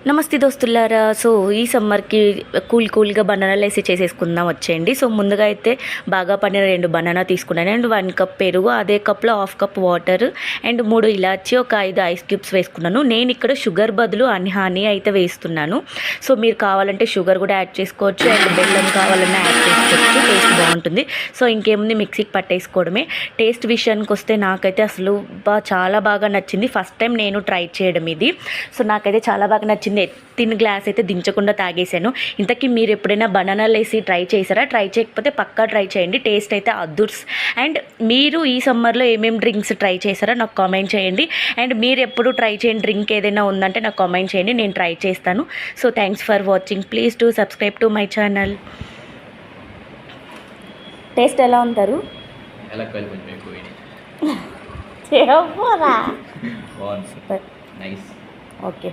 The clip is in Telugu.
నమస్తే దోస్తులారా. సో ఈ సమ్మర్కి కూల్గా బనానాలు వేసి చేసేసుకుందాం వచ్చేయండి. సో ముందుగా అయితే బాగా పండిన 2 బనానా తీసుకున్నాను అండ్ 1 కప్ పెరుగు, అదే కప్లో 1/2 కప్ వాటర్ అండ్ 3 ఇలాచి, ఒక 5 ఐస్ క్యూబ్స్ వేసుకున్నాను. నేను ఇక్కడ షుగర్ బదులు హనీ అయితే వేస్తున్నాను. సో మీరు కావాలంటే షుగర్ కూడా యాడ్ చేసుకోవచ్చు అండ్ బెల్లం కావాలన్నా యాడ్ చేసుకోవచ్చు, టేస్ట్ బాగుంటుంది. సో ఇంకేముంది, మిక్సీకి పట్టేసుకోవడమే. టేస్ట్ విషయానికి వస్తే నాకైతే అసలు చాలా బాగా నచ్చింది. ఫస్ట్ టైం నేను ట్రై చేయడం ఇది. సో నాకైతే చాలా బాగా నచ్చింది. ఎత్తిన గ్లాస్ అయితే దించకుండా తాగేసాను. ఇంతకీ మీరు ఎప్పుడైనా బనానాలు వేసి ట్రై చేశారా? ట్రై చేయకపోతే పక్కా ట్రై చేయండి, టేస్ట్ అయితే అద్దుర్స్. అండ్ మీరు ఈ సమ్మర్లో ఏమేమి డ్రింక్స్ ట్రై చేశారో నాకు కామెంట్ చేయండి. అండ్ మీరు ఎప్పుడు ట్రై చేయని డ్రింక్ ఏదైనా ఉందంటే నాకు కామెంట్ చేయండి, నేను ట్రై చేస్తాను. So thanks for watching. Please to subscribe to my channel. Taste ఎలా ఉంటారు? ఓకే.